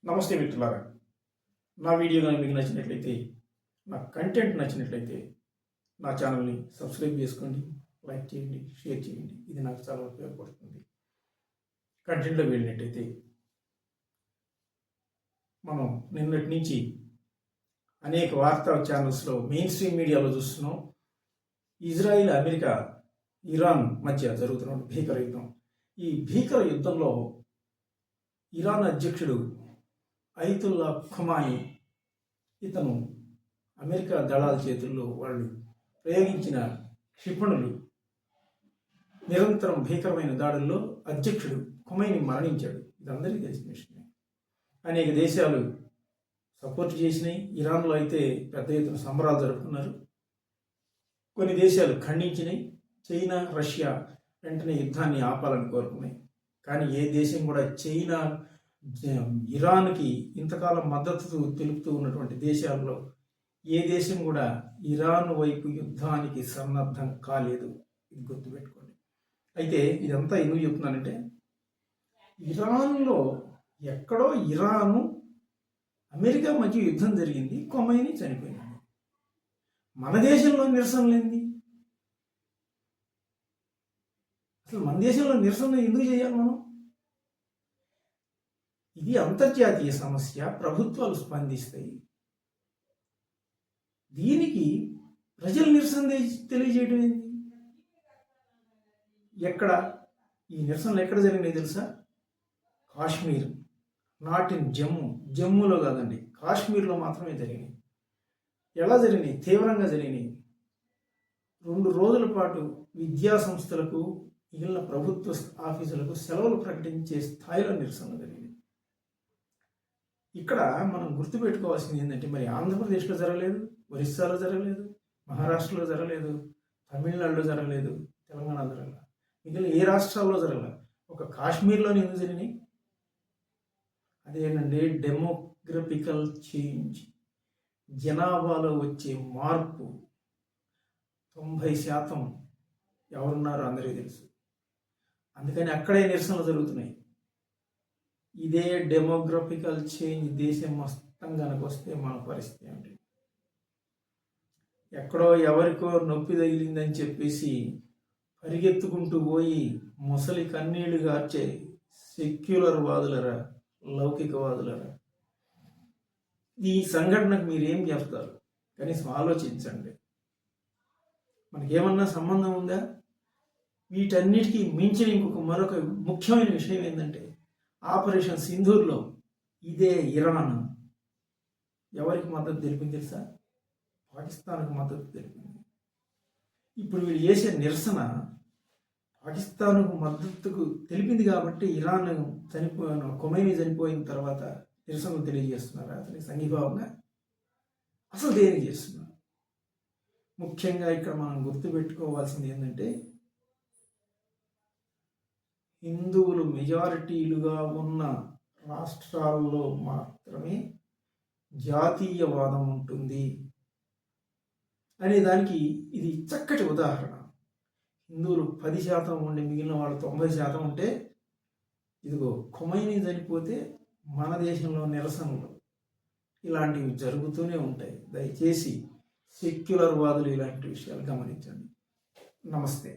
నమస్తే మిత్రులారా. నా వీడియో కానీ మీకు నచ్చినట్లయితే, నా కంటెంట్ నచ్చినట్లయితే నా ఛానల్ని సబ్స్క్రైబ్ చేసుకోండి, లైక్ చేయండి, షేర్ చేయండి. ఇది నాకు చాలా ఉపయోగపడుతుంది. కంటెంట్లో వెళ్ళినట్టయితే మనం నిన్నటి నుంచి అనేక వార్తా ఛానల్స్లో మెయిన్ స్ట్రీమ్ మీడియాలో చూస్తున్నాం. ఇజ్రాయిల్, అమెరికా, ఇరాన్ మధ్య జరుగుతున్న భీకర యుద్ధం. ఈ భీకర యుద్ధంలో ఇరాన్ అధ్యక్షుడు అయతుల్లా ఖొమైనీ ఇతను అమెరికా దళాల చేతుల్లో వాళ్ళు ప్రయోగించిన క్షిపణులు నిరంతరం భీకరమైన దాడుల్లో అధ్యక్షుడు ఖొమైనీ మరణించాడు. ఇది అందరికీ తెలిసిన విషయమే. అనేక దేశాలు సపోర్ట్ చేసినాయి. ఇరాన్లో అయితే పెద్ద ఎత్తున సంబరాలు జరుపుకున్నారు. కొన్ని దేశాలు ఖండించినాయి. చైనా, రష్యా వెంటనే యుద్ధాన్ని ఆపాలని కోరుకున్నాయి. కానీ ఏ దేశం కూడా చైనా, ఇరాన్కి ఇంతకాలం మద్దతు తెలుపుతూ ఉన్నటువంటి దేశాల్లో ఏ దేశం కూడా ఇరాన్ వైపు యుద్ధానికి సన్నద్ధం కాలేదు. ఇది గుర్తుపెట్టుకోండి. అయితే ఇదంతా ఎందుకు చెప్తున్నానంటే, ఇరాన్లో ఎక్కడో ఇరాను అమెరికా మధ్య యుద్ధం జరిగింది, ఖొమైనీ చనిపోయింది. మన దేశంలో నిరసన లేనిది అసలు మన దేశంలో నిరసన ఎందుకు చేయాలి మనం? ఇది అంతర్జాతీయ సమస్య. ప్రభుత్వాలు స్పందిస్తాయి. దీనికి ప్రజలు నిరసన తెలియజేయడం ఏంటి? ఎక్కడ ఈ నిరసనలు ఎక్కడ జరిగినాయి తెలుసా? కాశ్మీర్, నాట్ ఇన్ జమ్మూలో కాదండి, కాశ్మీర్లో మాత్రమే జరిగినాయి. ఎలా జరిగినాయి? తీవ్రంగా జరిగినాయి. 2 రోజుల పాటు విద్యా సంస్థలకు, మిగిలిన ప్రభుత్వ ఆఫీసులకు సెలవులు ప్రకటించే స్థాయిలో నిరసనలు జరిగినాయి. ఇక్కడ మనం గుర్తుపెట్టుకోవాల్సింది ఏంటంటే, మరి ఆంధ్రప్రదేశ్లో జరగలేదు, ఒరిస్సాలో జరగలేదు, మహారాష్ట్రలో జరగలేదు, తమిళనాడులో జరగలేదు, తెలంగాణలో జరగలేదు, మిగిలిన ఏ రాష్ట్రాల్లో జరగలేదు. ఒక కాశ్మీర్లోనే ఎందుకు జరిగినాయి? అదేంటంటే డెమోగ్రఫికల్ చేంజ్, జనాభాలో వచ్చే మార్పు. 90% ఎవరున్నారో అందరికీ తెలుసు. అందుకని అక్కడే నిరసనలు జరుగుతున్నాయి. ఇదే డెమోగ్రఫికల్ చేంజ్ దేశం మొత్తం కనుకొస్తే మన పరిస్థితి ఏంటి? ఎక్కడో ఎవరికో నొప్పి తగిలిందని చెప్పేసి పరిగెత్తుకుంటూ పోయి ముసలి కన్నీళ్లు గార్చే సెక్యులర్ వాదులరా, లౌకికవాదులరా, ఈ సంఘటనకు మీరేం చెప్తారు? కనీసం ఆలోచించండి. మనకేమన్నా సంబంధం ఉందా? వీటన్నిటికీ మించిన మరొక ముఖ్యమైన విషయం ఏంటంటే, ఆపరేషన్ సింధూర్లో ఇదే ఇరాన్ ఎవరికి మద్దతు తెలిపింది తెలుసా? పాకిస్తాన్కు మద్దతు తెలిపింది. ఇప్పుడు వీళ్ళు చేసే నిరసన పాకిస్తాన్కు మద్దతుకు తెలిపింది కాబట్టి ఇరాన్ ఖొమైనీ చనిపోయిన తర్వాత నిరసనలు తెలియజేస్తున్నారు. అతనికి సంఘీభావంగా అసలు దేనికి చేస్తున్నారు? ముఖ్యంగా ఇక్కడ మనం గుర్తుపెట్టుకోవాల్సింది ఏంటంటే, హిందువులు మెజారిటీలుగా ఉన్న రాష్ట్రాల్లో మాత్రమే జాతీయవాదం ఉంటుంది అనే దానికి ఇది చక్కటి ఉదాహరణ. హిందువులు 10% ఉండి మిగిలిన వాళ్ళు 90% ఉంటే, ఇదిగో ఖొమైనీ చనిపోతే మన దేశంలో నిరసనలు ఇలాంటివి జరుగుతూనే ఉంటాయి. దయచేసి సెక్యులర్ వాదులు ఇలాంటి విషయాలు గమనించండి. నమస్తే.